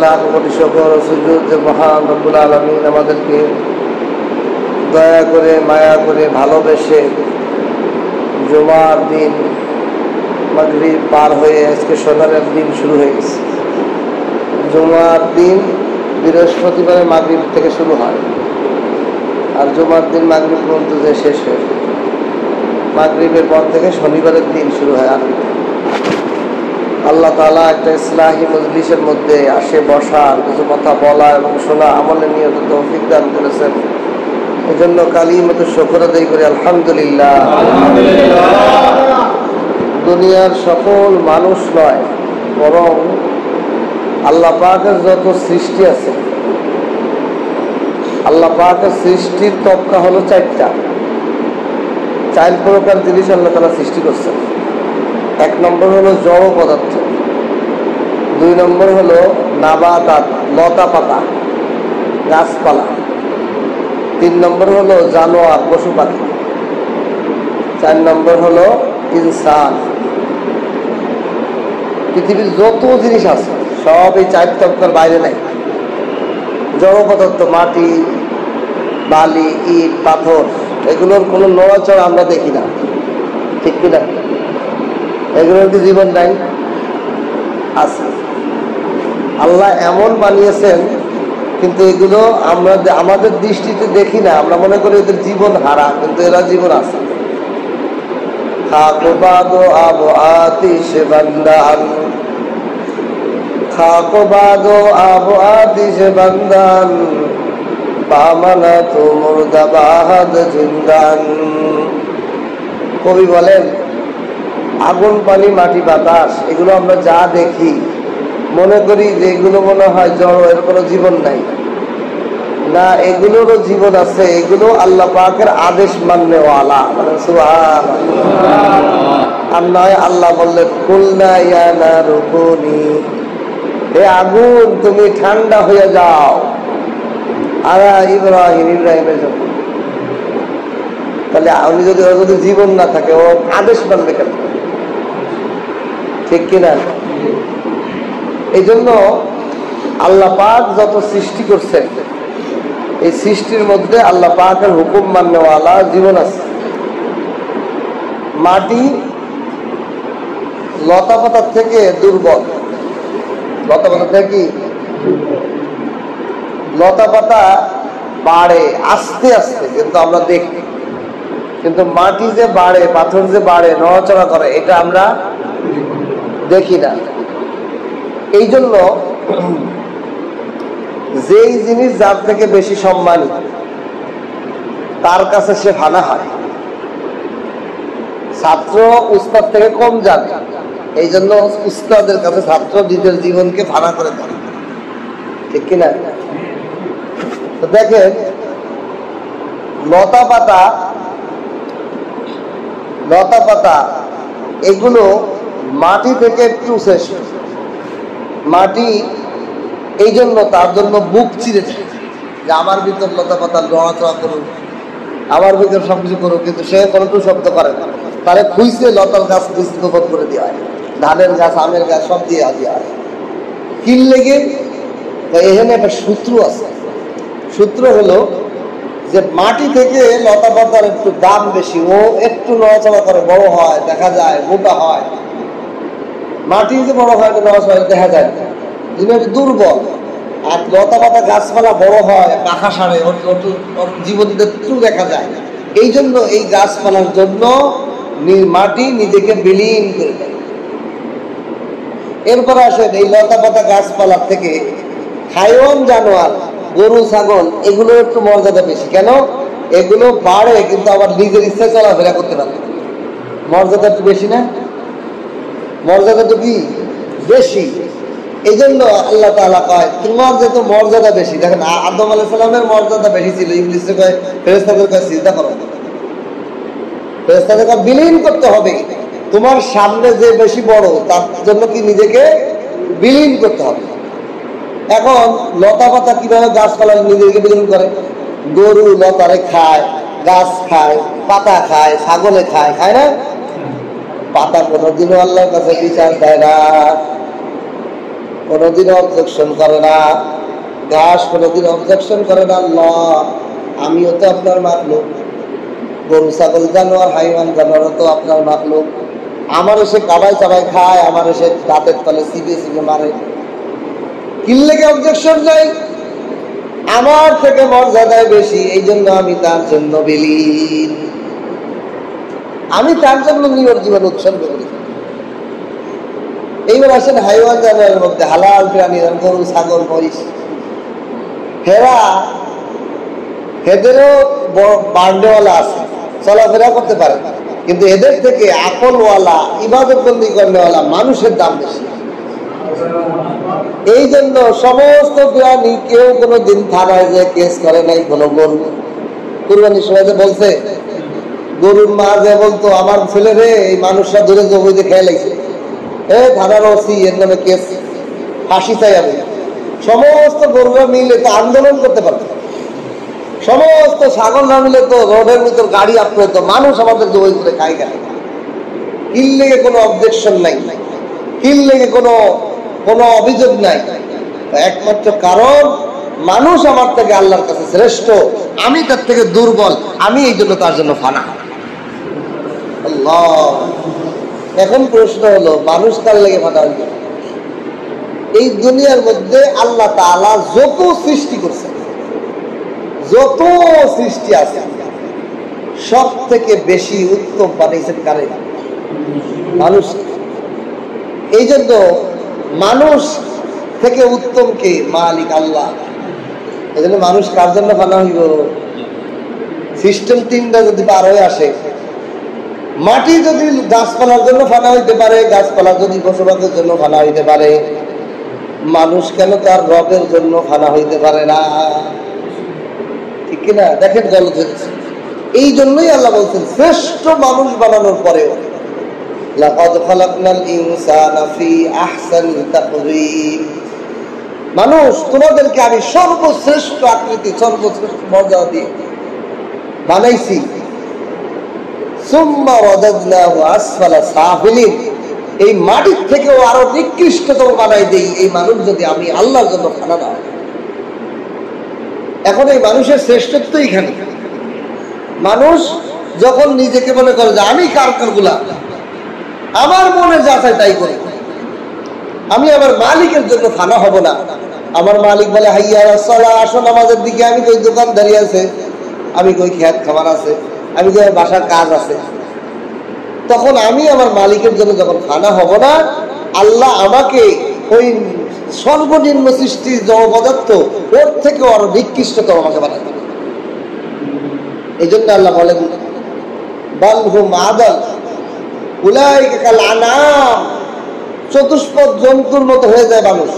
লাখ কোটি শুকর ও সুজুদ যে মহান রব্বুল আলামিন আমাদেরকে দয়া করে মায়া করে ভালোবেসে জুমার দিন মাগরিব পার হয়ে আজকে সকালের দিন শুরু হয়ে গেছে। জুমার দিন বৃহস্পতিবারে মাগরিব থেকে শুরু হয় আর জুমার দিন মাগরিব পর্যন্ত যে শেষ হয়ে মাগরিবের পর থেকে শনিবারের দিন শুরু হয়। আর আল্লাহ তাআলা একটা ইসলাহি মজলিসের মধ্যে আসে বসা, কিছু কথা বলা এবং শোনা আমলের নিয়ত তৌফিক দান করেছেন। এজন্য কালিমাতু শুকর আদায় করি আলহামদুলিল্লাহ। দুনিয়ার সকল মানুষ নয়, বরং আল্লাহ পাকের যত সৃষ্টি আছে, আল্লাহ পাকের সৃষ্টির তবকা হলো চারটা। চার প্রকার জিনিস আল্লাহ তাআলা সৃষ্টি করছেন। এক নম্বর হলো জড় পদার্থ, দুই নম্বর হলো নাবাতাত লতা পাতা গাছপালা, তিন নম্বর হলো জানোয়ার পশু পাখি, চার নম্বর হলো ইনসান। পৃথিবীর যত জিনিস আছে সব এই চার তবকার বাইরে নাই। জড় পদার্থ মাটি, বালি, ইট, পাথর, এগুলোর কোনো নড়াচড়া আমরা দেখি না, ঠিক কিনা? এগুলোর কি জীবন নাই? আছে। আল্লাহ এমন বানিয়েছেন, কিন্তু এগুলো আমরা আমাদের দৃষ্টিতে দেখি না, আমরা মনে করি এদের জীবন হারা, কিন্তু এরা জীবন আছে। খাকবাদো আবো আতিশ বান্দান, খাকবাদো আবো আতিশ বান্দান, বামানা তো মুর্দাবাদ জিন্দান। কবি বলেন, আগুন, পানি, মাটি, বাতাস, এগুলো আমরা যা দেখি মনে করি যে এগুলো মনে হয় জড়, এর কোনো জীবন নাই। না, এগুলোরও জীবন আছে। এগুলো আল্লাহ পাকের আদেশ মাননেওয়ালা। আর নয় আল্লাহ বললেন, কুলনা ইয়া নারু কুনি, হে আগুন তুমি ঠান্ডা হয়ে যাও। আরা ইব্রাহিমের জন্য। তাহলে আমি যদি ওর যদি জীবন না থাকে, ও আদেশ মানবে কেন? ঠিক কিনা? এই জন্য আল্লাহ পাক যত সৃষ্টি করছেন, এই সৃষ্টির মধ্যে আল্লাহ পাকের হুকুম মাননেওয়ালা জীবন আছে। মাটি লতা পাতার থেকে দুর্বল। লতা পাতা থেকে কি? লতা পাতা বাড়ে আস্তে আস্তে, কিন্তু আমরা দেখি। কিন্তু মাটি যে বাড়ে, পাথর যে বাড়ে, নড়াচড়া করে, এটা আমরা দেখি না। এই জন্য যেই জিনিস যার থেকে বেশি সম্মানী, তার কাছে সে ফানা হয়। ছাত্র উস্তাদ থেকে কম জানে, এই জন্য উস্তাদের কাছে ছাত্র নিজের জীবনকে ফানা করে দেয়, ঠিক কিনা? তো দেখেন, লতা পাতা এগুলো মাটি থেকে একটু শেষ। মাটি এই জন্য তার জন্য বুক চিরে যায় যে আমার ভিতর লতা পাতা নড়াচড়া করুক, আমার ভিতর সবকিছু করুক, কিন্তু সে কোনো শব্দ করে না। তাহলে খুঁজছে লতার গাছ গোপন করে দেওয়া হয়, ধানের গাছ, আমের গাছ সব দিয়ে দেওয়া হয়। কি লেগে? এখানে একটা সূত্র আছে। সূত্র হলো যে মাটি থেকে লতা পাতার একটু দাম বেশি, ও একটু নড়াচড়া করে, বড় হয়, দেখা যায়, মোটা হয়। মাটি যে বড় হয়, নড়াচড়া দেখা যায় না, দুর্বল। আর লতা পাতা গাছপালা বড় হয়, পাখা সারে, ওর জীবন একটু দেখা যায়। এই জন্য এই গাছপালার জন্য মাটি নিজেকে বিলীন করে দেয়। এরপর আসেন এই লতা পাতা গাছপালার থেকে হাইওয়ান, জানোয়ার, গরু, ছাগল, এগুলো একটু মর্যাদা বেশি। কেন? এগুলো বাড়ে, কিন্তু আবার নিজের ইচ্ছায় চলাফেরা করতে পারে। মর্যাদা একটু বেশি না? মর্যাদা তো কি বেশি। এই জন্য আল্লাহ তাআলা কয়, তোমার যেহেতু মর্যাদা বেশি। দেখেন, আদম আলাইহিস সালামের মর্যাদা বেশি ছিল, ইবলিসের কয়, ফেরেশতাদের কয় সিজদা করো, ফেরেশতাদের কয় বিলীন করতে হবে। তোমার সামনে যে বেশি বড়, তার জন্য কি নিজেকে বিলীন করতে হবে। এখন লতা পাতা কিভাবে গাছপালা নিজেকে বিলীন করে? গরু লতারে খায়, গাছ খায়, পাতা খায়, ছাগলে খায়, খায় না? পাতা কোনোদিনও আল্লাহর কাছে বিচার দেয় না। কোনোদিন অবজেকশন করে না, ঘাস কোনোদিন অবজেকশন করে না। আল্লাহ, আমিও তো আপনার মাখলুক, গরু ছাগল জানোয়ার হাইওয়ান জানোয়ারও তো আপনার মাখলুক। আমার এসে কাবাই চাবাই খায়, আমার এসে দাঁতের তলে চিবিয়ে চিবিয়ে মারে, কিনলেকে অবজেকশন নাই। আমার থেকে মর্যাদায় বেশি, এই জন্য আমি তার জন্য বিলীন, আমি তার জন্য নিজের জীবন উৎসর্গ করি। এইবার আসেন হাইওয়ান জানোয়ারের মধ্যে হালাল প্রাণী, গরু ছাগল মহিষ, এদেরও বান্ডেওয়ালা আছে, চলাফেরা করতে পারে, কিন্তু এদের থেকে আকলওয়ালা ইবাদত বন্দি করেওয়ালা মানুষের দাম বেশি। এই জন্য সমস্ত প্রাণী কেউ কোনোদিন থানায় যে কেস করে নাই। কোনো গরু কুরবানির সময় যে বলছে, গরুর মা যে বলতো আমার ছেলে রে এই মানুষরা ধরে জমিতে খেয়ে লাগছে, থানার ওসি এর নামে কেস, ফাঁসি চাই আমি। সমস্ত গরুরা মিলে তো আন্দোলন করতে পারত, সমস্ত ছাগলরা মিলে তো রোডের ভিতর গাড়ি আপনি তো মানুষ আমাদের জমি করে খাই গেল। কিল লেগে কোনো অবজেকশন নাই, কিল লেগে কোনো অভিযোগ নাই। একমাত্র কারণ মানুষ আমার থেকে আল্লাহর কাছে শ্রেষ্ঠ, আমি তার থেকে দুর্বল, আমি এই জন্য তার জন্য ফানা। আল্লাহ, এখন প্রশ্ন হলো মানুষ কার লেগে ফানা হইল? এই দুনিয়ার মধ্যে আল্লাহ তাআলা যত সৃষ্টি করছে, যত সৃষ্টি আছে, সব থেকে বেশি উত্তম বানাইছেন কারে? মানুষ। এই জন্য মানুষ থেকে উত্তম কে? মালিক আল্লাহ। এই জন্য মানুষ কার জন্য ফানা হইব? সিস্টেম তিনটা যদি পার হয়ে আসে, মাটি যদি গাছপালার জন্য ফানা হইতে পারে, গাছপালা যদি বসবাসের জন্য ফানা হইতে পারে, মানুষ কেন তার রবের জন্য ফানা হইতে পারে না? ঠিক কিনা? দেখেন গলত হচ্ছে। এই জন্যই আল্লাহ বলছেন শ্রেষ্ঠ মানুষ বানানোর পরেও লাকাদ খালাকনাল ইনসানা ফি আহসানি তাকওয়িম, মানুষ তোমাদেরকে আমি সর্বশ্রেষ্ঠ আকৃতি, সর্বশ্রেষ্ঠ মর্যাদা দিয়ে বানাইছি। সুম্মা রাদাদনাহু আসফালা সাফিলিন, এই মাটির থেকেও আরো নিকৃষ্টতম বানাই দেই এই মানুষ যদি আমি আল্লাহর জন্য ফানা না হয়। এখন এই মানুষের শ্রেষ্ঠত্ব এখানে। মানুষ যখন নিজেকে মনে করে যে আমি কার গোলাম, আমার মনে যা চাই তাই করি, আমি আমার মালিকের জন্য ফানা হব না। আমার মালিক বলে হাইয়া আলাস সালাহ, আসো নামাজের দিকে, আমি কই দোকানদারি আছে, আমি কই খেত খাবার আছে, আমি কই বাসার কাজ আছে, তখন আমি আমার মালিকের জন্য যখন ফানা হব না, আল্লাহ আমাকে ওই সর্বনিম্ন সৃষ্টি জড়পদার্থ ওর থেকে আরো নিকৃষ্টতম আমাকে বানাতে। এই জন্য আল্লাহ বলেন বাল হুম আদাল উলাইকা কাল আনাম, চতুষ্পদ জন্তুর মতো হয়ে যায় মানুষ।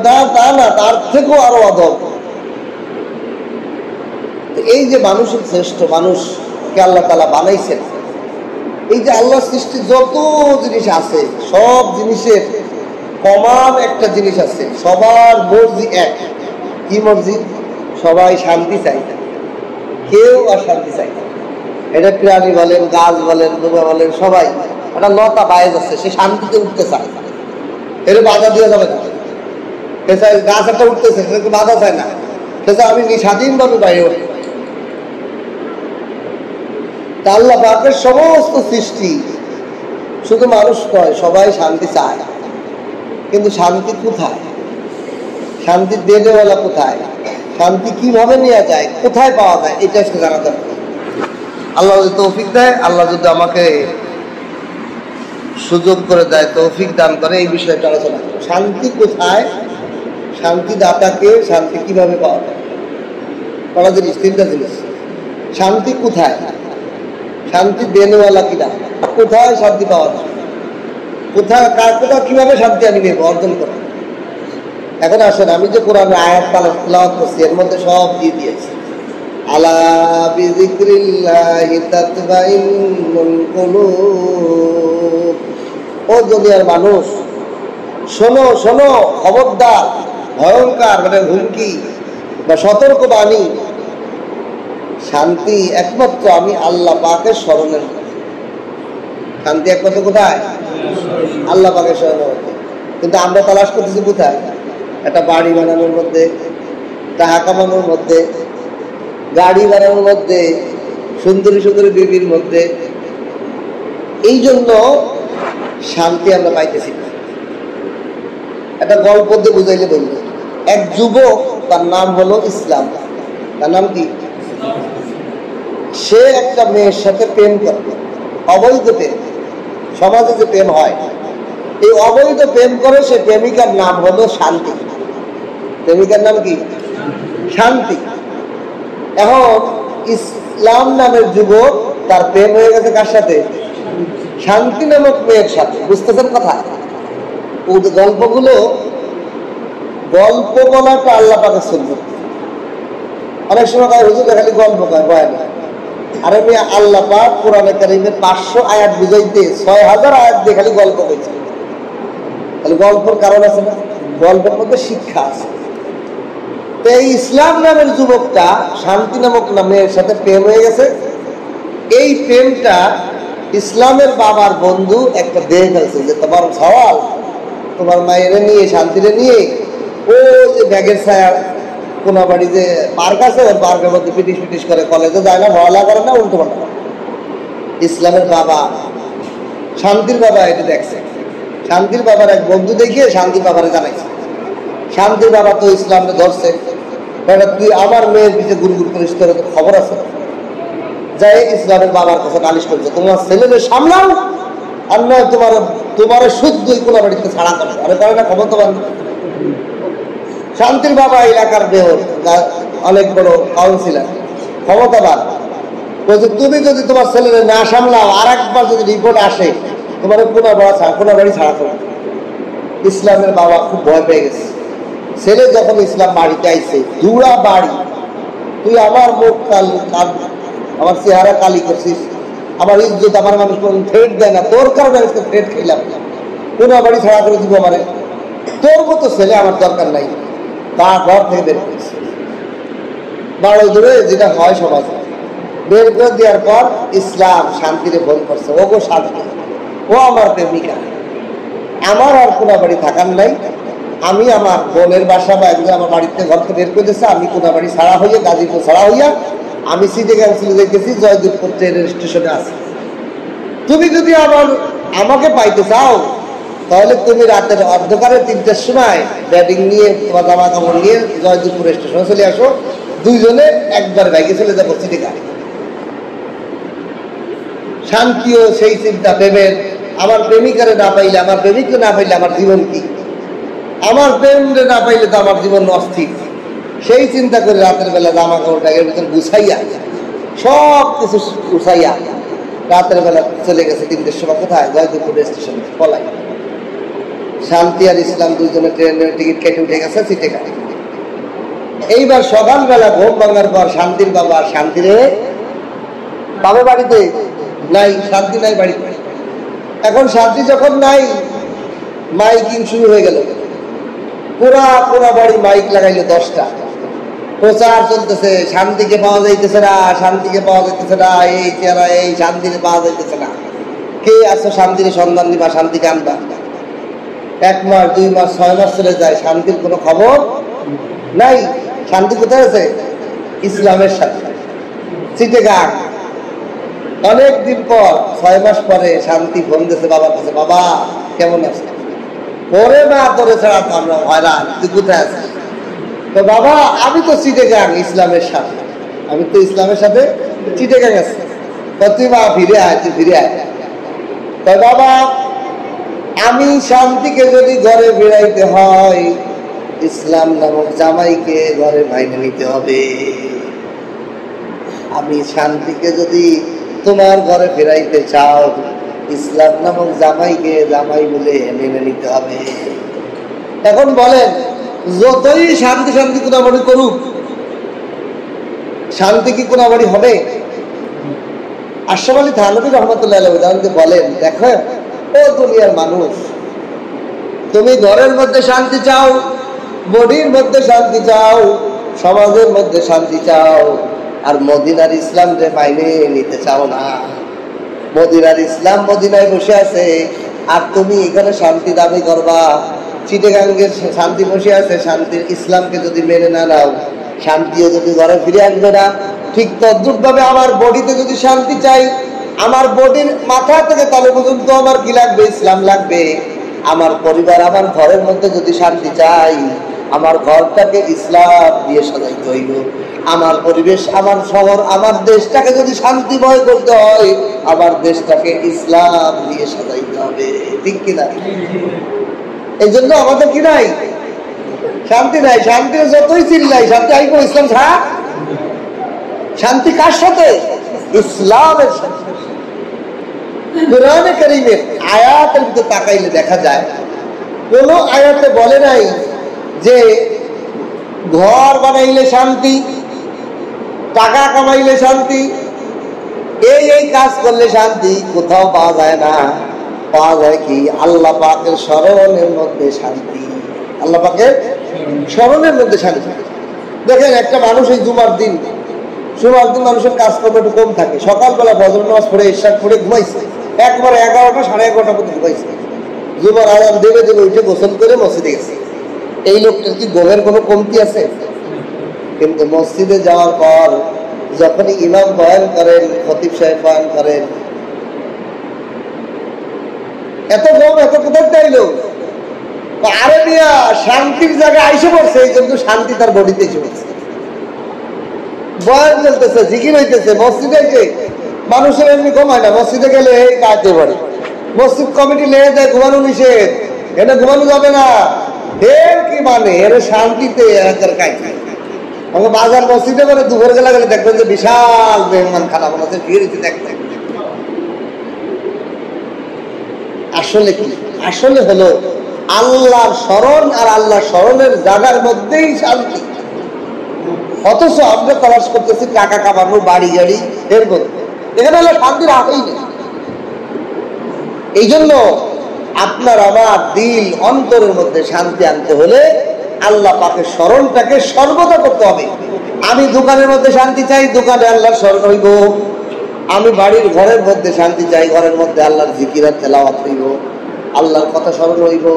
তা না, তার থেকেও আরো অধম। এই যে মানুষের শ্রেষ্ঠ মানুষকে আল্লাহ তাআলা বানাইছেন, এই যে আল্লাহ সৃষ্টি যত জিনিস আছে, সব জিনিসের কমন একটা জিনিস আছে, সবার মর্জি এক। কি মর্জি? সবাই শান্তি চাই, কেউ আর শান্তি চাই না। এটা প্রাণী বলেন, গাছ বলেন, ডোবা বলেন, সবাই একটা লতা বায়ে যাচ্ছে, সে শান্তিতে উঠতে চায়, এর বাধা দিয়ে যাবে না। গাছ একটা উঠতেছে, সেটাকে বাধা চায় না, সেটা আমি স্বাধীনভাবে বাইরে উঠি। আল্লাহ পাকের সমস্ত সৃষ্টি, শুধু মানুষ নয়, সবাই শান্তি চায়, কিন্তু শান্তি কোথায়? শান্তি দেনেওয়ালা কোথায়? শান্তি কিভাবে নেওয়া যায়, কোথায় পাওয়া যায়, এটা আজকে জানা দরকার। আল্লাহ যদি তৌফিক দেয়, আল্লাহ যদি আমাকে সুযোগ করে দেয়, তৌফিক দান করে, এই বিষয়টা আলোচনা করব। শান্তি কোথায়, শান্তি দাতাকে, শান্তি কিভাবে পাওয়া যায়? বড় জিনিস, তিনটা জিনিস। শান্তি কোথায়, শান্তি দেনেওয়ালা কিনা, কোথায় শান্তি পাওয়া যায়, কোথায় কিভাবে শান্তি আমি নেব, অর্জন করব। এখন আসেন, আমি যে কোরআনের আয়াত তেলাওয়াত করছি, এর মধ্যে সব দিয়ে দিয়েছি। আলা বিযিকরিল্লাহি তাতমাইন্নুল কুলুব, ও দুনিয়ার মানুষ শোনো, শোনো, খবরদার, ভয়ঙ্কর মানে হুমকি বা সতর্ক বাণী, শান্তি একমাত্র আমি আল্লাহ পাকের স্মরণের। শান্তি একমাত্র কোথায়? আল্লাহ পাকের স্মরণের। কিন্তু আমরা তালাশ করতেছি কোথায়? একটা বাড়ি বানানোর মধ্যে, টাকা কামানোর মধ্যে, গাড়ি বানানোর মধ্যে, সুন্দরী সুন্দরী বিবির মধ্যে। এই জন্য শান্তি আমরা পাইতেছি না। একটা গল্প দিয়ে বুঝাইলে বলল, এক যুবক, তার নাম হলো ইসলাম। তার নাম কি? সে একটা মেয়ের সাথে প্রেম করে, অবৈধ প্রেম। সমাজে যে প্রেম হয়, এই অবৈধ প্রেম করে। সে প্রেমিকার নাম হলো শান্তি। প্রেমিকার নাম কি? শান্তি। এখন ইসলাম নামের যুবক, তার প্রেম হয়ে গেছে কার সাথে? শান্তি নামক মেয়ের সাথে। বুঝতেছেন কথা? গল্পগুলো, গল্প বলাটা আল্লাহ পাকের সুন্নাত। অনেক সময় কয় হুজুর খালি গল্প কয় না। আর আমি আল্লাহ পাক কোরআনে কারীমের 500 আয়াত বুঝাইতে 6000 আয়াত দিয়ে খালি গল্প কইছে। তাহলে গল্পের কারণ আছে না? গল্পের মধ্যে শিক্ষা আছে। তো এই ইসলাম নামের যুবকটা শান্তি নামক মেয়ের সাথে প্রেম হয়ে গেছে। এই প্রেমটা ইসলামের বাবার বন্ধু একটা দেখে ফেলছে যে তোমার সওয়াল, তোমার মায়ের নিয়ে, শান্তিরে নিয়ে ও যে ব্যাগের ছায়া কোনাবাড়ি যে পার্ক আছে, ওর পার্কের মধ্যে পিটিশ পিটিশ করে, কলেজে যায় না, পড়ালেখা করে না, উল্টো পাল্টা। ইসলামের বাবা, শান্তির বাবা এটা দেখছে। শান্তির বাবার এক বন্ধু দেখিয়ে শান্তির বাবারে জানাইছে। শান্তির বাবা তো ইসলামকে ধরছে, তুই আমার মেয়ের পিছিয়ে গুড়গুড় করিস, তোর খবর আছে? যাই ইসলামের বাবার কাছে নালিশ করছে, তোমার ছেলেদের সামলাও, আর নয় তোমার শুদ্ধ কোনাবাড়িতে ছাড়া করে। আরে করে না, খবর তো বান্ধব। শান্তির বাবা এলাকার মেয়র, অনেক বড় কাউন্সিলর, ক্ষমতাবান, বলছে তুমি যদি তোমার ছেলেদের না সামলাও, আর একবার যদি রিপোর্ট আসে, তোমার কোনাবাড়ি ছাড়া করো। ইসলামের বাবা খুব ভয় পেয়ে গেছে। ছেলে যখন ইসলাম বাড়িতে আইছে, দুরা বাড়ি, তুই আমার মুখ আমার চেহারা কালি করছিস, আমার ইজ্জত, আমার মানুষ কোনো থ্রেট দেয় না, তোর কারণে আজকে থ্রেট খেলাম, কোনাবাড়ি ছাড়া করে দিব আমারে, তোর মতো ছেলে আমার দরকার নাই। তা ঘর থেকে বের করেছে, বাড়ো দূরে যেটা হয় সমাজে। বের করে দেওয়ার পর ইসলাম শান্তিরে ফোন করছে, ও গো শান্তি, ও আমার প্রেমিকা, আমার আর কোনাবাড়ি থাকার নাই। আমি আমার বোনের বাসা বা একজন আমার বাড়িতে ঘর থেকে বের করে দিয়েছে, আমি কোনাবাড়ি ছাড়া হইয়া, গাজীপুর ছাড়া হইয়া আমি চিটাগাং চলে যাইতেছি, জয়দেবপুর ট্রেনের স্টেশনে আছি। তুমি যদি আমাকে পাইতে চাও, তাহলে তুমি রাতের অন্ধকারে 3টার সময় ব্যাটিং নিয়ে, তোমার জামা কাপড় নিয়ে জয়দেবপুর স্টেশনে চলে আসো, দুইজনে একবার বাইকে চলে যাবো চিটাগাং। শান্তিও সেই চিন্তা প্রেমের, আমার প্রেমিকারে না পাইলে, আমার প্রেমিককে না পাইলে আমার জীবন কি, আমার প্রেমরে না পাইলে তো আমার জীবন অস্থির। সেই চিন্তা করে রাতের বেলা জামা কাপড় ব্যাগের ভিতরে গুছাইয়া, সব কিছু গুছাইয়া রাতের বেলা চলে গেছে 3টের সময়। কোথায়? জয়দেবপুর স্টেশনে পলাই। শান্তি আর ইসলাম দুইজনে ট্রেনের টিকিট কেটে উঠে গেছে চিটাগাং। এইবার সকালবেলা ঘুম ভাঙার পর শান্তির বাবা শান্তিরে বাবা বাড়িতে নাই, শান্তি নাই বাড়িতে। এখন শান্তি যখন নাই, মাইকিং শুরু হয়ে গেল, পুরা বাড়ি মাইক লাগাইলো 10টা, প্রচার চলতেছে, শান্তিকে পাওয়া যাইতেছে না, শান্তিকে পাওয়া যাইতেছে না, এই চেহারা, এই শান্তিকে পাওয়া যাইতেছে না, কে আছো শান্তির সন্ধান দিবা, শান্তিকে আনবা। 1 মাস, 2 মাস, 6 মাস চলে যায়, শান্তির কোনো খবর নাই। শান্তি কোথায় আছে? ইসলামের সাথে চিটাগাং। অনেকদিন পর, 6 মাস পরে শান্তি ফোন দিয়েছে বাবার কাছে, বাবা কেমন আছে? পরে না, তোরে ছাড়া তো আমরা হয়রান, তুই কোথায় আছিস? তো বাবা আমি তো চিটাগাং ইসলামের সাথে, আমি তো ইসলামের সাথে চিটাগাং আছি। তুই মা ফিরে আয়, তুই ফিরে আয়। তো বাবা আমি শান্তিকে যদি ঘরে বেড়াইতে হয়, ইসলাম নামক জামাইকে ঘরে মাইনে নিতে হবে। আমি শান্তিকে যদি তোমার ঘরে ফেরাইতে চাও, ইসলাম নামক জামাইকে জামাই বলে মেনে নিতে হবে। এখন বলেন, যতই শান্তি শান্তি কোনাবাড়ি করুক, শান্তি কি কোনাবাড়ি হবে? আশরাফ আলী থানভী রহমতুল্লাহ আলাইহি উদাহরণ বলেন, দেখো ও দুনিয়ার মানুষ, তুমি ঘরের মধ্যে শান্তি চাও, বডির মধ্যে শান্তি চাও, সমাজের মধ্যে শান্তি চাও, আর মদিনার ইসলাম যে মাইনে নিতে চাও না। মদিনার ইসলাম মদিনায় বসে আছে, আর তুমি এখানে শান্তি দাবি করবা। চিটাগাঙ্গের শান্তি বসে আছে, শান্তির ইসলামকে যদি মেনে না নাও, শান্তিও যদি ঘরে ফিরে আসবে না। ঠিক তদ্রুপভাবে আমার বডিতে যদি শান্তি চাই, আমার বডির মাথা থেকে তলে পর্যন্ত আমার কি লাগবে? ইসলাম লাগবে। আমার পরিবার, আমার ঘরের মধ্যে যদি শান্তি চাই, আমার ঘরটাকে ইসলাম দিয়ে সাজাইতে হইব। আমার পরিবেশ, আমার শহর, আমার দেশটাকে যদি শান্তিময় করতে হয়, আমার দেশটাকে ইসলাম দিয়ে সাজাইতে হবে। ঠিক কিনা? এই জন্য আমাদের কি নাই? শান্তি নাই। শান্তি যতই চিল্লাই, শান্তি আইব ইসলাম ছাড়া। শান্তি কার সাথে? ইসলামের সাথে। কোরআনে কারীমের আয়াতের ভিতরে তাকাইলে দেখা যায়, কোন আয়াতে বলে নাই যে ঘর বানাইলে শান্তি, টাকা কামাইলে শান্তি, এই কাজ করলে শান্তি। কোথাও পাওয়া যায় না। পাওয়া যায় কি? আল্লাহ পাকের স্মরণের মধ্যে শান্তি। আল্লাহ পাকের স্মরণের মধ্যে শান্তি। দেখেন, একটা মানুষ এই জুমার দিন মানুষের কাজকর্ম একটু কম থাকে। সকালবেলা ফজর নামাজ পড়ে, ইশার পড়ে ঘুমাইছে, একবারে 11টা সাড়ে 11টা পর্যন্ত ঘুমাইছে। জুমার আজান দেবে উঠে গোসল করে মসজিদে গেছে। এই লোকটার কি ঘুমের কোনো কমতি আছে? কিন্তু মসজিদে যাওয়ার পর যখনই ইমাম বয়ান করেন, খতিব সাহেব বয়ান করেন, এত গম এত কোথায় চাইলো? আরে মিয়া, শান্তির জায়গায় আইসে পড়ছে, এই জন্য শান্তি তার বডিতে এসে পড়ছে। বয়ান চলতেছে, জিকির হইতেছে, মসজিদে এসে মানুষের এমনি ঘুমায় না। মসজিদে গেলে এই কাজে পড়ে। মসজিদ কমিটি লেগে দেয় ঘুমানো নিষেধ, এনে ঘুমানো যাবে না। এর কি মানে? এর শান্তিতে এলাকার কাজ। আমাকে বাজার মসজিদে করে দুপুর গেলে দেখবেন যে বিশাল মেহমান খানা বানাচ্ছে, ভিড় দেখতে। আসলে কি? আসলে হলো আল্লাহর স্মরণ আর আল্লাহর স্মরণের জায়গার মধ্যেই শান্তি। অথচ আমরা তালাশ করতেছি টাকা কামানো, বাড়ি গাড়ি, এর মধ্যে। এখানে হলো শান্তির আশাই নেই। এই জন্য আপনার আমার দিল অন্তরের মধ্যে শান্তি আনতে হলে আল্লাহ পাকের স্মরণটাকে সর্বদা করতে হবে। আমি দোকানের মধ্যে শান্তি চাই, দোকানে আল্লাহর স্মরণ হইব। আমি বাড়ির ঘরের মধ্যে শান্তি চাই, ঘরের মধ্যে আল্লাহর জিকির আর তেলাওয়াত হইব, আল্লাহর কথা স্মরণ হইব।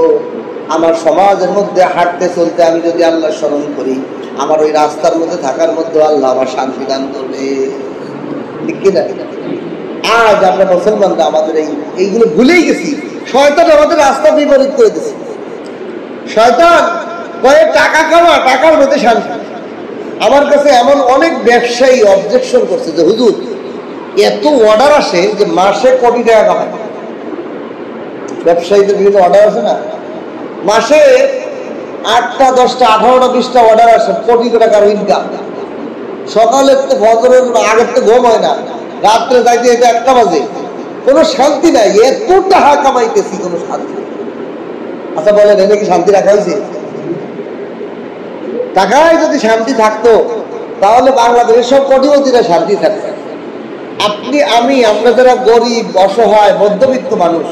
আমার সমাজের মধ্যে হাঁটতে চলতে আমি যদি আল্লাহর স্মরণ করি, আমার ওই রাস্তার মধ্যে থাকার মধ্যে আল্লাহ আমার শান্তি দান করবে। ঠিক কিনা? আজ আমরা মুসলমানরা আমাদের এইগুলো ভুলেই গেছি। শয়তান আমাদের রাস্তা বিপরীত করে দিচ্ছে। শয়তান কয়ে টাকা কামা, টাকার মধ্যে শান্তি। আমার কাছে এমন অনেক ব্যবসায়ী অবজেকশন করছে যে হুজুর, এত অর্ডার আসে যে মাসে কোটি টাকা কামায়। ব্যবসায়ীদের বিভিন্ন অর্ডার আছে না, মাসে 8টা 10টা 18টা 20টা অর্ডার আসে, কোটি টাকার ইনকাম। সকালে তো ফজরের আগের তো ঘুম হয় না, রাত্রে যাইতে এটা 1টা বাজে, কোনো শান্তি নাই। এত টাকা কামাইতেছি, কোনো শান্তি। আচ্ছা বলেন, এনে কি শান্তি রাখা হয়েছে? টাকায় যদি শান্তি থাকতো তাহলে বাংলাদেশের সব কোটিপতিরা শান্তি থাকতো। আপনি আমি, আমরা যারা গরিব, অসহায়, মধ্যবিত্ত মানুষ,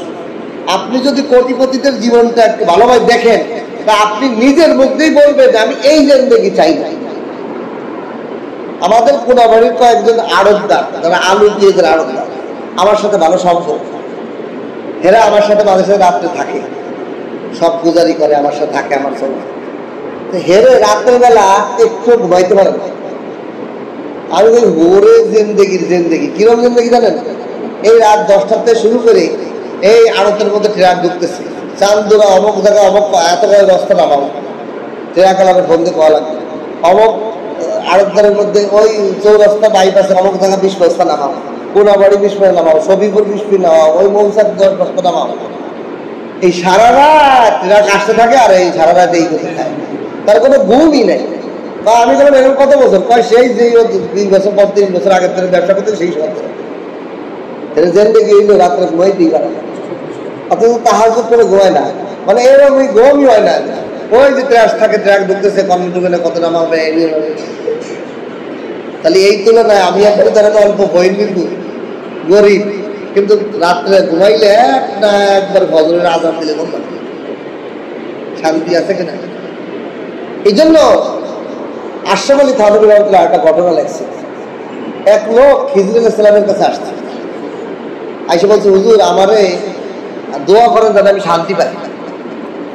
আপনি যদি কোটিপতিদের জীবনটা একটু ভালোভাবে দেখেন, তা আপনি নিজের মধ্যেই বলবেন আমি এই জিন্দেগি চাই না। আমাদের কোনাবাড়ির কয়েকজন আড়তদার, যারা আলু পেঁয়াজের আড়তদার, আমার সাথে ভালো সম্পর্ক। এরা আমার সাথে মাঝে সাথে রাত্রে থাকে, সব গুজারি করে, আমার সাথে থাকে, আমার সঙ্গে। হেরে রাতের বেলা একটু ঘুমাইতে পারে না। আমি ওই হোরে জিন্দেগি কিরম জিন্দেগি জানেন? এই রাত 10টাতে শুরু করে এই আড়তের মধ্যে ট্রাক ঢুকতেছে, চান্দুরা অমুক জায়গা অমুক এত করে রাস্তা নামাবো, ট্রাক আলাদা বন্ধে পাওয়া লাগবে। অমুক আড়তদারের মধ্যে ওই চৌরাস্তা বাইপাসে অমুক জায়গা 20 বস্তা নামাবো, কোনাবাড়ি 20 বস্তা নামাবো, সবিপুর 20 পিস নামাবো, ওই মৌসার 10 বস্তা নামাবো। এই সারা রাত ট্রাক আসতে থাকে, আর এই সারা রাত এই করতে থাকে, তার কোনো ঘুমই নেই। বা আমি যখন এরকম কত বছর কয়, সেই যে 20 বছর 35 বছর আগের থেকে ব্যবসা করতে, সেই সময় জিন্দেগি হইলো রাত্রে ঘুমাইতেই পারে না, অথচ তাহাজ্জুদ করে ঘুমায় না। মানে এরকম ঘুমই হয় না। ওই যে ট্রাক থাকে, ট্রাক ঢুকতেছে, কন্ট্রোলে কত নামা হবে। তাহলে এই তুলনায় আমি একটু তারা অল্প বই, কিন্তু গরিব, কিন্তু রাত্রে ঘুমাইলে একবার ফজরের আজান দিলে কোন শান্তি আছে কিনা? এই জন্য আশরাফ আলী থানভী রহমাতুল্লাহ একটা ঘটনা লেগছে। এক লোক খিজরুল ইসলামের কাছে আসছে, আইসে বলছে হুজুর আমারে দোয়া করেন যাতে আমি শান্তি পাই।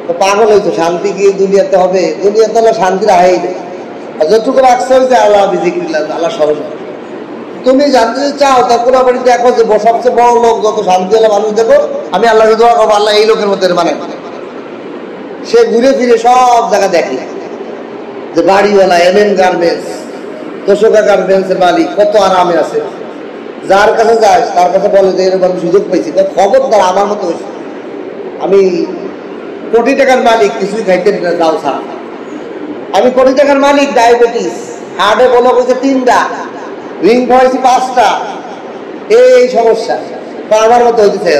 তো পাগল হইতো, শান্তি কি দুনিয়াতে হবে? দুনিয়াতে হলে শান্তি রাখাই নেই। আর যতটুকু রাখছে হয়েছে আল্লাহ বিজিক্রিল্লাহ, আল্লাহ স্মরণ। তুমি জানতে চাও তা কোনো বাড়ি দেখো যে সবচেয়ে বড় লোক যত শান্তি হলে মানুষ দেখো, আমি আল্লাহকে দোয়া করবো আল্লাহ এই লোকের মধ্যে মানে। সে ঘুরে ফিরে সব জায়গা দেখে যে বাড়িওয়ালা এমএন গার্মেন্টস, তোষকা গার্মেন্টসের মালিক কত আরামে আছে। যার কাছে যায় তার কাছে বলে যে এরকম সুযোগ পাইছি, খবরদার আমার মতো হয়েছে। আমি কোটি টাকার মালিক, কিছুই খাইতে যাও স্যার। আমি কোটি টাকার মালিক, ডায়াবেটিস, হার্টে বলো হয়েছে 3টা, রিং হয়েছে 5টা, এই সমস্যা। আমার মতো হইতে চাই।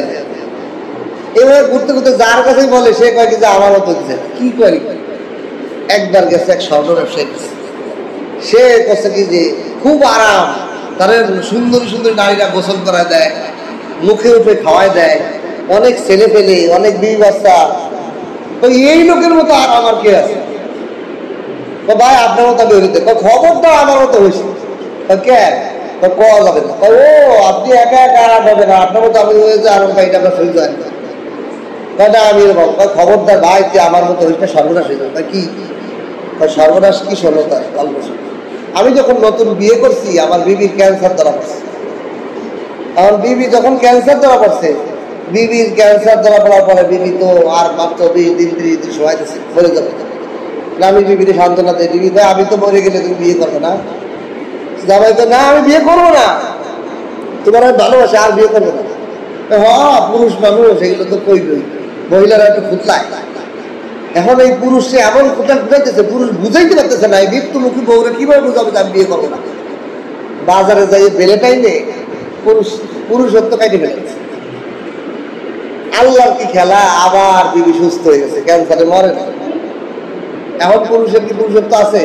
এবার ঘুরতে ঘুরতে যার কাছেই বলে সে কয় কি যে আমার মতো হইতে চাই। কি করি? একবার গেছে এক স্বর্ণ ব্যবসায়ী, সে করছে কি যে খুব আরাম, তাদের সুন্দরী সুন্দরী নারীরা গোসল করা দেয়, মুখে উঠে খাওয়াই দেয়, অনেক ছেলে পেলে, অনেক বিবি বাচ্চা। তো এই লোকের মতো আর আমার কে আছে? তো ভাই আপনার মতো আমি হইতে, খবরটা আমার মতো হয়েছে। কেন কওয়া যাবে না? ও আপনি একা একা আরাম হবে না, আপনার মতো আমি হয়েছে আরাম পাইটা আপনার শরীর যায় না। না আমি এরকম খবরদার ভাই, তুই আমার মতো হয়েছে সর্বনাশ হয়ে যাবে। কি সর্বনাশ? কি শোনো তার গল্প। আমি যখন নতুন বিয়ে করছি আমার বিবির ক্যান্সার ধরা পড়ছে। আমার বিবি যখন ক্যান্সার ধরা পড়ছে, বিবির ক্যান্সার ধরা পড়ার পরে বিবি তো আর মাত্র 20 দিন 30 দিন সময় দিচ্ছে মরে যাবে। আমি বিবির সান্ত্বনা দিই, বিবি ভাই আমি তো মরে গেলে তুমি বিয়ে করবে না? জামাই তো না আমি বিয়ে করবো না, তোমার আমি ভালোবাসে আর বিয়ে করবো না। হ্যাঁ পুরুষ মানুষ এগুলো তো কইবই, মহিলারা একটু ফুটলায়। এখন এই পুরুষে এমন কোথায় বুঝাইতেছে, পুরুষ বুঝাইতে পারতেছে না। এই মৃত্যুমুখী বউরা কিভাবে বুঝাবে যে আমি বিয়ে করবো না? বাজারে যাই বেলেটাই নেই, পুরুষত্ব কাইটে ফেলেছে। আল্লাহর কি খেলা, আবার বিবি সুস্থ হয়ে গেছে, ক্যান্সারে মরে না। এখন পুরুষের কি পুরুষত্ব আছে?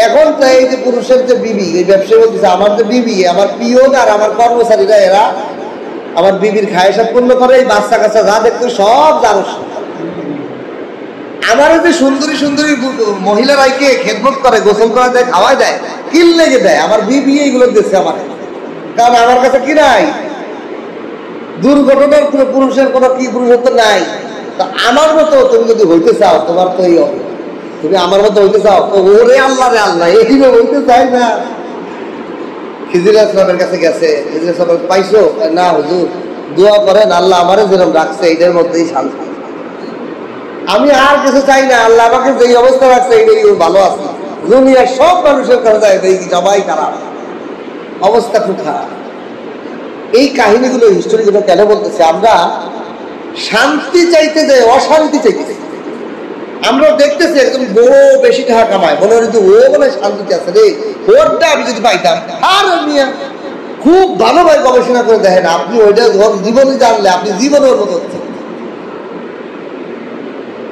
এখন তো এই যে পুরুষের যে বিবি, এই ব্যবসায়ী বলতেছে আমার যে বিবি, আমার পিওন আর আমার কর্মচারীরা এরা আমার বিবির খায়সাত পূর্ণ করে, এই বাচ্চা কাচ্চা যা দেখতে সব জানো। আমার যে সুন্দরী সুন্দরী মহিলারাইকে খেদমত করে, গোসল করা দেয়, খাওয়াই দেয়, কিল লেগে দেয়, আমার বিবি এইগুলো দিচ্ছে আমার। কারণ আমার কাছে কি নাই? দুর্ঘটনার কোনো পুরুষের কোনো কি পুরুষত্ব নাই। তা আমার মতো তুমি যদি হইতে চাও, তোমার তো এই হবে। তুমি আমার মতো হইতে চাও, ওরে আল্লাহ রে আল্লাহ, এইভাবে হইতে চাই না। খিজির আসলামের কাছে গেছে, খিজির আসলাম পাইছো? না হুজুর, দোয়া করেন আল্লাহ আমারে যেরকম রাখছে এটার মধ্যেই শান্তি। আমি আর কিছু চাই না, আল্লাহ আমাকে যেই অবস্থা রাখছে এটাই ভালো আছে। দুনিয়ার সব মানুষের কাছে যায় দেখি সবাই খারাপ, অবস্থা খুব খারাপ। এই কাহিনীগুলো, হিস্টোরিগুলো কেন বলতেছে? আমরা শান্তি চাইতে যাই, অশান্তি চাইতেছি। আমরা দেখতেছি একদম বড় বেশি টাকা কামায়, মনে হয় ও মনে শান্তিতে আছে রে, ওরটা আমি যদি পাইতাম। আর মিয়া খুব ভালোভাবে গবেষণা করে দেখেন, আপনি ওইটা জীবনে জানলে আপনি জীবনে ওর মতো হচ্ছে।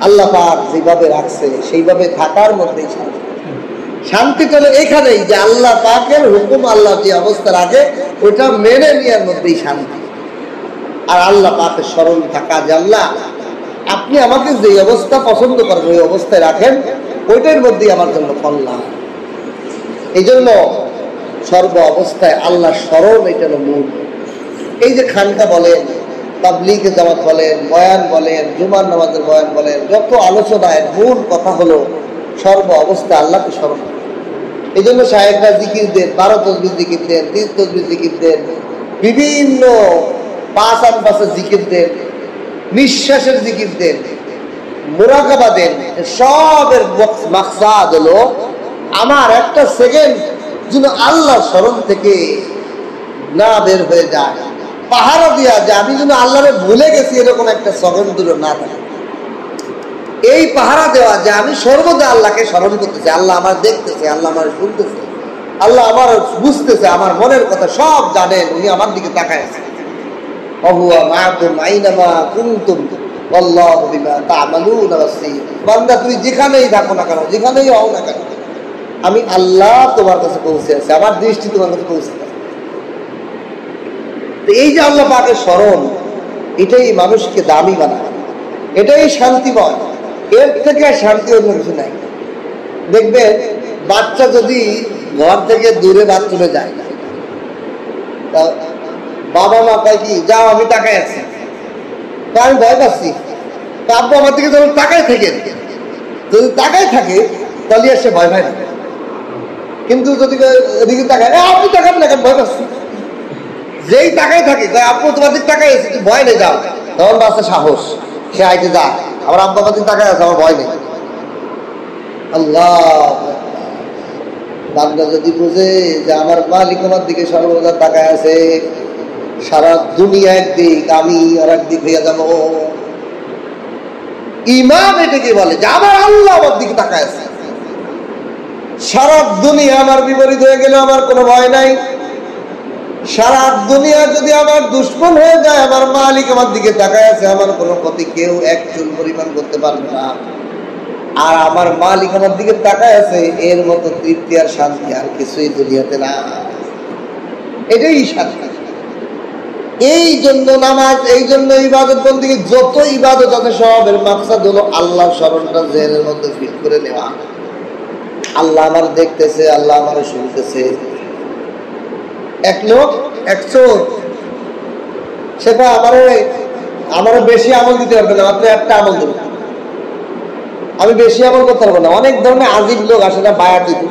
আল্লাহ পাক যেভাবে রাখছে সেইভাবে থাকার মধ্যেই শান্তি। শান্তি পেলে এখানেই যে আল্লাহ পাকের হুকুম, আল্লাহ যে অবস্থা রাখে ওইটা মেনে নেওয়ার মধ্যেই শান্তি। আর আল্লাহ পাকের স্মরণ থাকা যে আল্লাহ আপনি আমাকে যে অবস্থা পছন্দ করেন ওই অবস্থায় রাখেন, ওইটার মধ্যেই আমার জন্য কল্যাণ। এই জন্য সর্ব অবস্থায় আল্লাহ স্মরণ, এটা হলো মূল। এই যে খানকা বলেন, তাবলীগে জামাত বলেন, বয়ান বলেন, জুমার নামাজের বয়ান বলেন, যত আলোচনায় মূল কথা হলো সর্ব অবস্থায় আল্লাহকে স্মরণ। এই জন্য সাহেবরা জিকির দেন, 12 তসবিহ জিকির দেন, 30 তসবিহ জিকির দেন, বিভিন্ন 5 আনফাসের জিকির দেন, নিঃশ্বাসের জিকির দেন, মুরাকাবা দেন। সবের মাকসাদ হলো আমার একটা সেকেন্ড যেন আল্লাহর স্মরণ থেকে না বের হয়ে যায়, পাহারা দিয়া যে আমি যেন আল্লাহরে ভুলে গেছি এরকম একটা সেকেন্ড দূরে না থাকে। এই পাহারা দেওয়া যে আমি সর্বদা আল্লাহকে স্মরণ করতেছি, আল্লাহ আমার দেখতেছে, আল্লাহ আমার শুনতেছে, আল্লাহ আমার বুঝতেছে, আমার মনের কথা সব জানেন, উনি আমার দিকে তাকায় আছেন। ওহুয়া মাআকুম আইনামা কুনতুম ওয়াল্লাহু বিমা তা'মালুনা বাসীর। বান্দা তুমি যেখানেই থাকো না কেন, যেখানেই হও না কেন, আমি আল্লাহ তোমার কাছে পৌঁছে আছি, আমার দৃষ্টি তোমার কাছে পৌঁছে আছে। তো এই যে আল্লাহ পাকের স্মরণ, এটাই মানুষকে দামি বানায়, এটাই শান্তিময়। এর থেকে শান্তি অন্য কিছু নাই। দেখবেন বাচ্চা যদি ঘর থেকে দূরে বাথরুমে যায়, তা বাবা মা কয় কি যাও আমি তাকায় আছি, আমি ভয় পাচ্ছি, আব্বু আমার দিকে যখন তাকায় থাকেন, যদি তাকায় থাকে তাহলে আর সে ভয় পায় না। কিন্তু যদি এদিকে তাকায়, আপনি তাকান না কেন, ভয় পাচ্ছি। যেই তাকায় থাকে আপু তোমার দিকে তাকাই আছে, তুই ভয় নেই যাও, তখন বাচ্চা সাহস, সে আইতে যা। আমার আব্বা আমার দিকে তাকায় আছে, আমার ভয় নেই। আল্লাহ, বান্দা যদি বুঝে যে আমার মালিক আমার দিকে সর্বদা তাকায় আছে, সারা দুনিয়া একদিক, আমি আর একদিক হইয়া যাবো। ইমান এটাকে বলে যে আমার আল্লাহ আমার দিকে তাকায় আছে, সারা দুনিয়া আমার বিপরীত হয়ে গেলে আমার কোনো ভয় নাই। সারা দুনিয়া যদি আমার দুশ্মন হয়ে যায়, আমার মালিক আমার দিকে তাকায় আছে, আমার কোনো ক্ষতি কেউ এক চুল পরিমাণ করতে পারবে না। আর আমার মালিক আমার দিকে তাকায় আছে, এর মতো তৃপ্তি আর শান্তি আর কিছুই দুনিয়াতে না। এটাই শান্তি। এই জন্য নামাজ, এই জন্য ইবাদত বন্দেগী, যত ইবাদত আছে সবের মাকসাদ হলো আল্লাহ স্মরণটা জেনের মধ্যে ফিট করে নেওয়া। আল্লাহ আমার দেখতেছে, আল্লাহ আমার শুনতেছে। এক লোক, এক চোর, সেটা আমার বেশি আমল দিতে পারবে না, আপনি একটা আমল দেবেন, আমি বেশি আমল করতে পারবো না। অনেক ধরনের আজিব লোক আসে না বায়াত দিতে,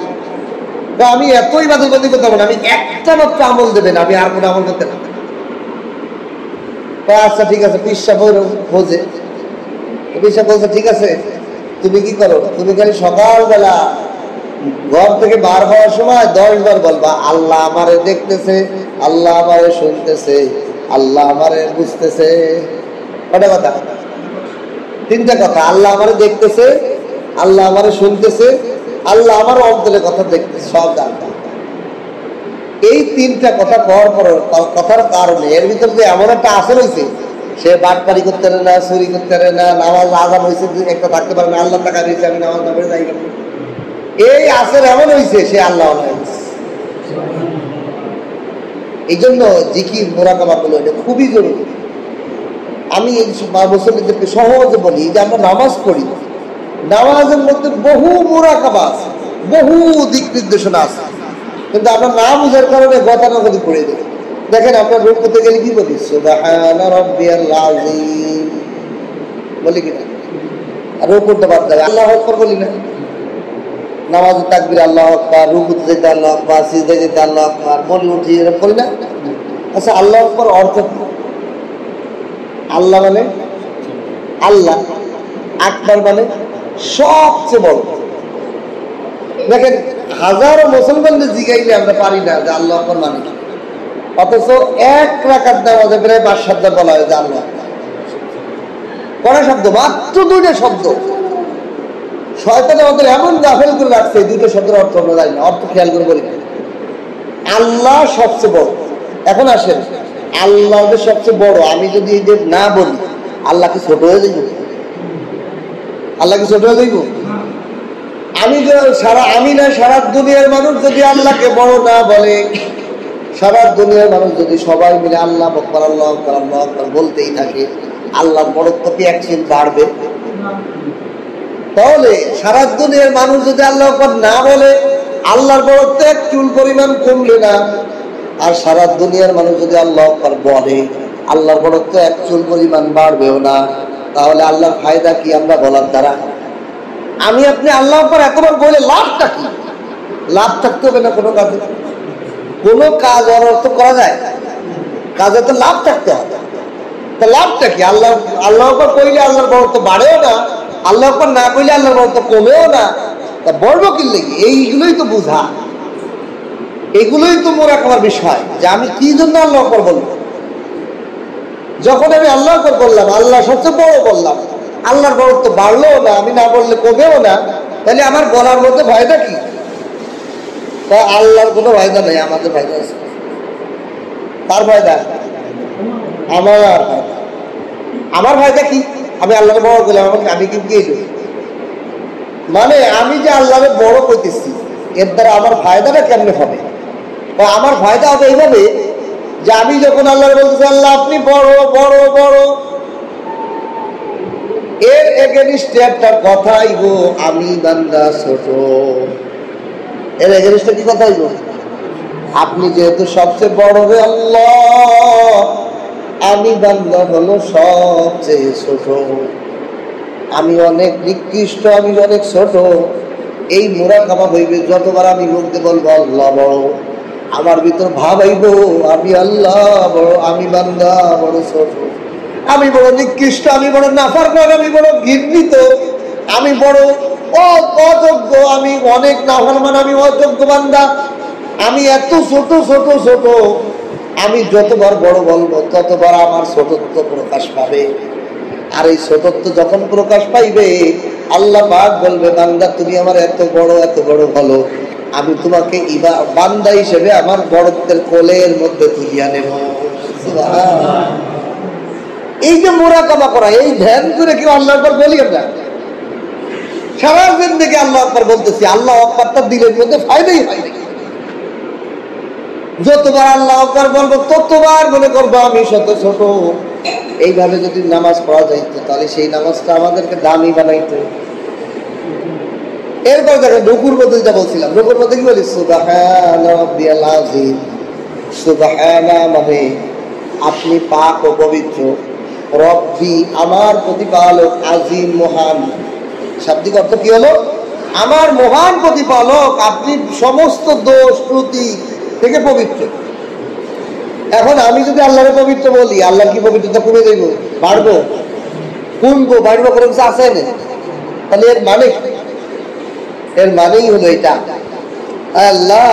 আমি এত ইবাদত বন্দি করতে পারবো না, আমি একটা মাত্র আমল দেবেন, আমি আর কোনো আমল করতে না। আচ্ছা ঠিক আছে, পিসা বোঝে, পিসা বলছে ঠিক আছে, তুমি কি করো, তুমি খালি সকালবেলা ঘর থেকে বার হওয়ার সময় 10 বার বলবা আল্লাহ আমারে দেখতেছে, আল্লাহ আমারে শুনতেছে, আল্লাহ আমারে বুঝতেছে। কটা কথা? 3টা কথা। আল্লাহ আমারে দেখতেছে, আল্লাহ আমারে শুনতেছে, আল্লাহ আমার অন্তরের কথা দেখতেছে, সব জানতে। এই 3টা কথা করার পর, কথার কারণে এর ভিতরে যে এমন একটা আসর হয়েছে, সে বাটপারি করতে পারে না, চুরি করতে পারে না, নামাজ আজান হয়েছে একটা থাকতে পারে না, আল্লাহ টাকা দিয়েছে আমি নামাজ না পড়ে যাই কেন। এই আসর এমন হয়েছে, সে আল্লাহ। এই জন্য জিকির মোরাকাবা গুলো এটা খুবই জরুরি। আমি মুসলিমদেরকে সহজে বলি যে আমরা নামাজ পড়ি, নামাজের মধ্যে বহু মোরাকাবা আছে, বহু দিক নির্দেশনা আছে, কিন্তু আমরা না বুঝার কারণে গতানুগতি পড়ে দেয়। দেখেন আমরা রূপ করতে গেলে কি বলি, সুবহানা রাব্বিয়াল আযীম বলি কিনা, আর রূপ করতে বাদ দেয় আল্লাহু আকবার বলি না। নামাজের তাকবীর আল্লাহু আকবার, রুকুতে যেতে আল্লাহু আকবার, সিজদায় যেতে আল্লাহু আকবার, বলি উঠি এরকম বলি না। আচ্ছা, আল্লাহু আকবার অর্থ কি? আল্লাহ মানে আল্লাহ, আকবার মানে সবচেয়ে বড়। দেখেন হাজারো মুসলমানদের জিগাইলে আমরা পারি না যে আল্লাহু আকবার মানে কি, অথচ 1 রাকাত নামাজে প্রায় 5-7 বার বলা হয় যে আল্লাহ আকবার। কড়া শব্দ, মাত্র 2টা শব্দ। শয়তান আমাদের এমন গাফেল করে রাখছে, 2টা শব্দের অর্থ আমরা জানি না, অর্থ খেয়াল করে বলি। আল্লাহ সবচেয়ে বড়। এখন আসেন, আল্লাহ যে সবচেয়ে বড়, আমি যদি এই যে না বলি, আল্লাহ কি ছোট হয়ে যাইব? আল্লাহ কি ছোট হয়ে যাইব? আমি না সারা দুনিয়ার মানুষ যদি আল্লাহকে বড় না বলে, সারা দুনিয়ার মানুষ যদি সবাই মিলে আল্লাহ আকবার আল্লাহ আকবার আল্লাহ আকবার বলতেই থাকে, আল্লাহর বড়ত্ব কি এক চিন বাড়বে? তাহলে সারা দুনিয়ার মানুষ যদি আল্লাহ আকবার না বলে, আল্লাহর বড়ত্ব এক চুল পরিমাণ কমলে না। আর সারা দুনিয়ার মানুষ যদি আল্লাহ আকবার বলে, আল্লাহর বড়ত্ব এক চুল পরিমাণ বাড়বেও না। তাহলে আল্লাহর ফায়দা কি আমরা বলার দ্বারা? আমি আপনি আল্লাহ আকবার এতবার বলে লাভটা কি? লাভ থাকতে হবে না কোনো কাজে। কোনো কাজ অনর্থ করা যায়, কাজে তো লাভ থাকতে হবে। তা লাভটা কি? আল্লাহ আকবার কইলে আল্লাহর বড়ত্ব বাড়েও না, আল্লাহ আকবার না কইলে আল্লাহর বড়ত্ব কমেও না। তা বড় কি লেগে? এইগুলোই তো বুঝা, এগুলোই তো মোরাকাবার বিষয়, যে আমি কি জন্য আল্লাহ আকবার বলবো। যখন আমি আল্লাহ আকবার বললাম, আল্লাহ সবচেয়ে বড় বললাম, আল্লাহর বড়ত্ব বাড়লেও না, আমি না বললে কমেও না, তাহলে আমার বলার মধ্যে ফায়দা কি? তা আল্লাহর কোনো ফায়দা নেই, আমাদের ফায়দা আছে। তার ফায়দা, আমার ফায়দা কি? আমি আল্লাহকে বড় করলাম, আমি কি মানে আমি যে আল্লাহকে বড় করতেছি, এর দ্বারা আমার ফায়দাটা কেমনে হবে? বা আমার ফায়দা হবে এইভাবে যে আমি যখন আল্লাহ বলতেছি আল্লাহ আপনি বড় বড় বড়, এর এগেনিস্টে একটা কথাই গো আমি বান্দা ছোট। এর এগেনিস্টে কি কথাই গো? আপনি যেহেতু সবচেয়ে বড় রে আল্লাহ, আমি বান্দা হলো সবচেয়ে ছোট। আমি অনেক নিকৃষ্ট, আমি অনেক ছোট। এই মুরাকাবা হইবে যতবার আমি মুখে বলবো আল্লাহ বড়, আমার ভিতর ভাব আইব আমি আল্লাহ বড়, আমি বান্দা বড় ছোট, আমি বড় নিকৃষ্ট, আমি বড় নাফরমান, আমি বড় ঘৃণিত, আমি বড় অযোগ্য, আমি অনেক নাফরমান, আমি অযোগ্য বান্দা, আমি এত ছোট ছোট ছোট। আমি যতবার বড় বলবো ততবার আমার ছোটত্ব প্রকাশ পাবে। আর এই ছোটত্ব যখন প্রকাশ পাইবে আল্লাহ পাক বলবে বান্দা তুমি আমার এত বড় হলো, আমি তোমাকে বান্দা হিসেবে আমার বড়ত্বের কোলের মধ্যে তুলিয়া নেব। এই যে মুরাকাবা করা, এই ধ্যান করে কেউ আল্লাহ আকবার বলি আমরা? সারা দিন থেকে আল্লাহ আকবার বলতেছি, আল্লাহ আকবারটা দিলের মধ্যে ফায়দাই হয় নাকি? যতবার আল্লাহ আকবার বলবো ততবার মনে করবো আমি ছোট ছোট। এইভাবে যদি নামাজ পড়া যাইতো তাহলে সেই নামাজটা আমাদেরকে দামি বানাইতো। এরপর দেখো রুকুর মধ্যে যা বলছিলাম, রুকুর মধ্যে কি বলি? সুবহানা রাব্বিয়াল আযীম। সুবহানা মানে আপনি পাক ও পবিত্র, রব্বি আমার প্রতিপালক, আযীম মহান। শাব্দিক অর্থ কি হলো? আমার মহান প্রতিপালক, আপনি সমস্ত দোষ ত্রুটি থেকে পবিত্র। এখন আমি যদি আল্লাহরে পবিত্র বলি, আল্লাহর কি পবিত্রতা কমে যাইব? বাড়বো? কমবো? বাড়বো? কোনো কিছু আছে না। তাহলে এর মানেই হলো এটা, আল্লাহ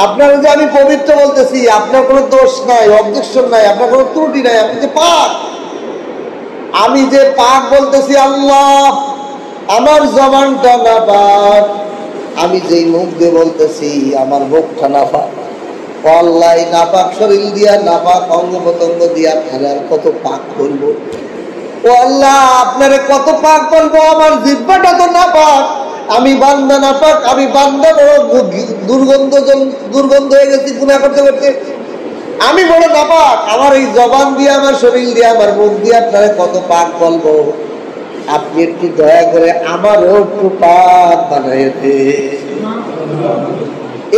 আপনার যে আমি পবিত্র বলতেছি, আপনার কোনো দোষ নাই, অবজেকশন নাই, আপনার কোনো ত্রুটি নাই, আপনি যে পাক। আমি যে পাক বলতেছি আল্লাহ, আমার জবানটা না পাক, আমি যেই মুখ দিয়ে বলতেছি আমার মুখটা না পাক। আল্লাহ নাপাক শরীর দিয়া, নাপাক অঙ্গ প্রত্যঙ্গ দিয়া ফেলার কত পাক করবো। ও আল্লাহ আপনারে কত পাক বলবো, আমার জিহ্বাটা তো নাপাক, আমি বান্দা নাপাক, আমি বান্দা বড় দুর্গন্ধ হয়ে গেছি গুনাহ করতে করতে, আমি বড় নাপাক। আমার এই জবান দিয়ে, আমার শরীর দিয়ে, আমার মুখ দিয়ে আপনারে কত পাক বলবো। আপনি একটু দয়া করে আমারও একটু পাক বানাইয়ে দেন।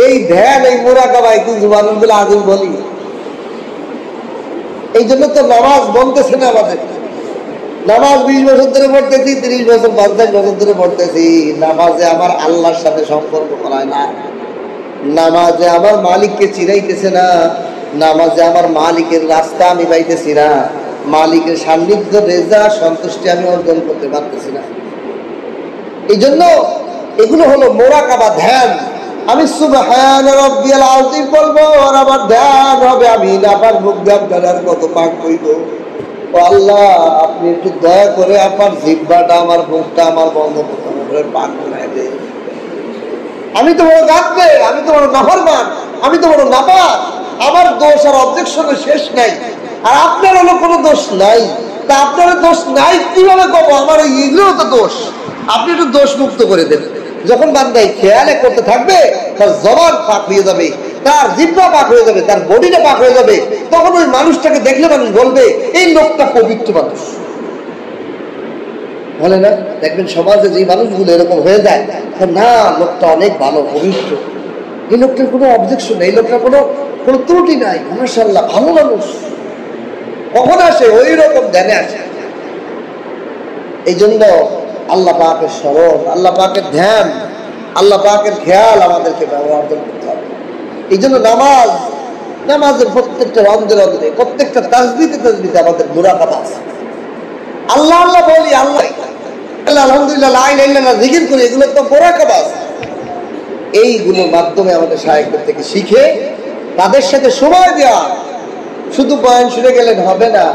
এই ধ্যান, এই মুরাকাবা, এই সুবহানাল্লাহ আযীম বলি। এই জন্য তো নামাজ বলতেছে না আমাদের। নামাজ 20 বছর ধরে পড়তেছি, 30 বছর 50 বছর ধরে পড়তেছি, নামাজে আমার আল্লাহর সাথে সম্পর্ক করায় না, নামাজে আমার মালিককে চিনাইতেছে না, নামাজে আমার মালিকের রাস্তা আমি পাইতেছি না, মালিকের সান্নিধ্য, রেজা, সন্তুষ্টি আমি অর্জন করতে পারতেছি না। এই জন্য এগুলো হলো মুরাকাবা, ধ্যান। আমি সুবহানা রাব্বিয়াল আযীম বলবো আর আমার ধ্যান হবে আমি নাপাক মুখ দিয়ে আপনার কত পাক কইব। ও আল্লাহ আপনি একটু দয়া করে আপনার জিহ্বাটা, আমার মুখটা, আমার বন্ধ করে পাক বানায় দেন। আমি তো বড় গাদ্দে, আমি তো বড় নাফরমান, আমি তো বড় নাপাক, আমার দোষ আর অবজেকশনের শেষ নাই, আর আপনার হলো কোনো দোষ নাই। তা আপনার দোষ নাই কিভাবে কব? আমার এগুলো তো দোষ, আপনি একটু দোষ মুক্ত করে দেন। যখন বান্দাই খেয়ালে করতে থাকবে, তার জবান পাক হয়ে যাবে, তার জিহ্বা পাক হয়ে যাবে, তার বডিটা পাক হয়ে যাবে, তখন ওই মানুষটাকে দেখলে মানুষ বলবে এই লোকটা পবিত্র মানুষ। বলে না, দেখবেন সমাজে যে মানুষগুলো এরকম হয়ে যায়, না লোকটা অনেক ভালো, পবিত্র, এই লোকটার কোনো অবজেকশন নেই, এই লোকটার কোনো ত্রুটি নাই, মাশাআল্লাহ ভালো মানুষ। কখন আসে? ওই রকম ধ্যানে আসে। এই জন্য আল্লাহ পাকের স্মরণ, আল্লাহ পাকের ধ্যান, আল্লাহ পাকের খেয়াল আমাদেরকে ব্যবহার করতে হবে। এই জন্য নামাজের প্রত্যেকটা রন্ধে রন্ধে, প্রত্যেকটা তাসবিতে আমাদের মুরাকাবা আছে। আল্লাহ আল্লাহ বলি, আল্লাহ আলহামদুলিল্লাহ, লা ইলাহা ইল্লাল্লাহ জিকির করি, এগুলো তো মুরাকাবা আছে। এইগুলোর মাধ্যমে আমাদের শায়েখদের থেকে শিখে তাদের সাথে সময় দেওয়া। শুধু বয়ান শুনে গেলেন হবে না,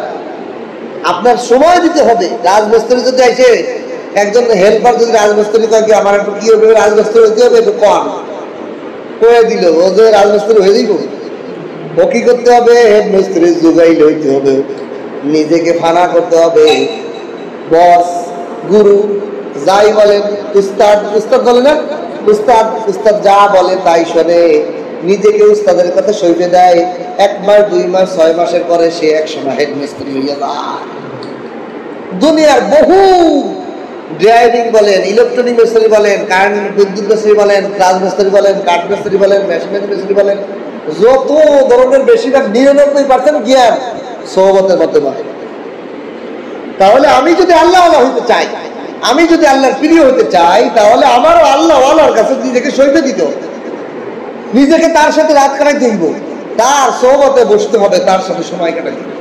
আপনার সময় দিতে হবে। রাজমিস্ত্রি যদি আসে, একজন হেল্পার যদি রাজমিস্ত্রি কয় কি আমার একটু কি হবে, রাজমিস্ত্রি হইতে হবে, একটু কম করে দিল, ও যে রাজমিস্ত্রি হয়ে দিব, ও কি করতে হবে? হেডমিস্ত্রি যোগাইল হইতে হবে, নিজেকে ফানা করতে হবে। বস, গুরু যাই বলেন, উস্তাদ বলে না, উস্তাদ যা বলে তাই শোনে, নিজেকে উস্তাদের কথা সইতে দেয়। 1 মাস 2 মাস 6 মাসের পরে সে একসময় হেডমিস্ত্রি হইয়া যায়। দুনিয়ার বহু ড্রাইভিং বলেন, ইলেকট্রনিক মিস্ত্রি বলেন, কারেন্ট বিদ্যুৎ মিস্ত্রি বলেন, রাজমিস্ত্রি বলেন, কাঠ মিস্ত্রি বলেন, মেশিনারি মিস্ত্রি বলেন, যত ধরনের বেশিরভাগ 99% জ্ঞান সোহবতের মাধ্যমে। তাহলে আমি যদি আল্লাহ হইতে চাই, আমি যদি আল্লাহর প্রিয় হতে চাই তাহলে আমারও আল্লাহ আল্লাহর কাছে নিজেকে সইতে দিতে হবে, নিজেকে তার সাথে রাত কাটাইতে দিব, তার সোহবতে বসতে হবে, তার সাথে সময় কাটাইতে হবে।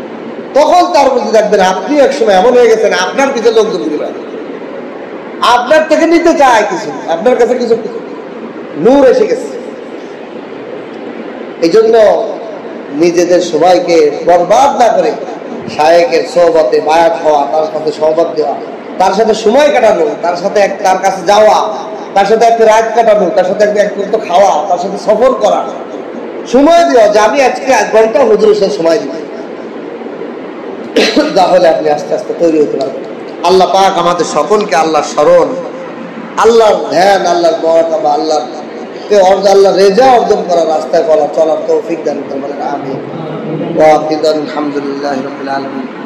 তখন তার মধ্যে দেখবেন আপনি এক সময় এমন হয়ে গেছেন আপনার পিছনে লোকজন দিবে, আপনার থেকে নিতে চায় কিছু, আপনার কাছে কিছু নূর এসে গেছে। এই জন্য নিজেদের সবাইকে বরবাদ না করে শায়েখের সোহবতে বায়াত হওয়া, তার সাথে সহবত দেওয়া, তার সাথে সময় কাটানো, তার সাথে তার কাছে যাওয়া, তার সাথে একটা রাত কাটানো, তার সাথে এক ঘন্টা খাওয়া, তার সাথে সফর করা, সময় দেওয়া যে আমি আজকে 1 ঘন্টা হুজুরের সাথে সময় দিব, তাহলে আপনি আস্তে আস্তে তৈরি হতে পারবেন। আল্লাহ পাক আমাদের সকলকে আল্লাহর স্মরণ, আল্লাহর ধ্যান, আল্লাহর মহাকাবা, আল্লাহর রেজা অর্জন করার রাস্তায় চলার তৌফিক দান করবেন। আমিন। ওয়া আলহামদুলিল্লাহি রাব্বিল আলামিন।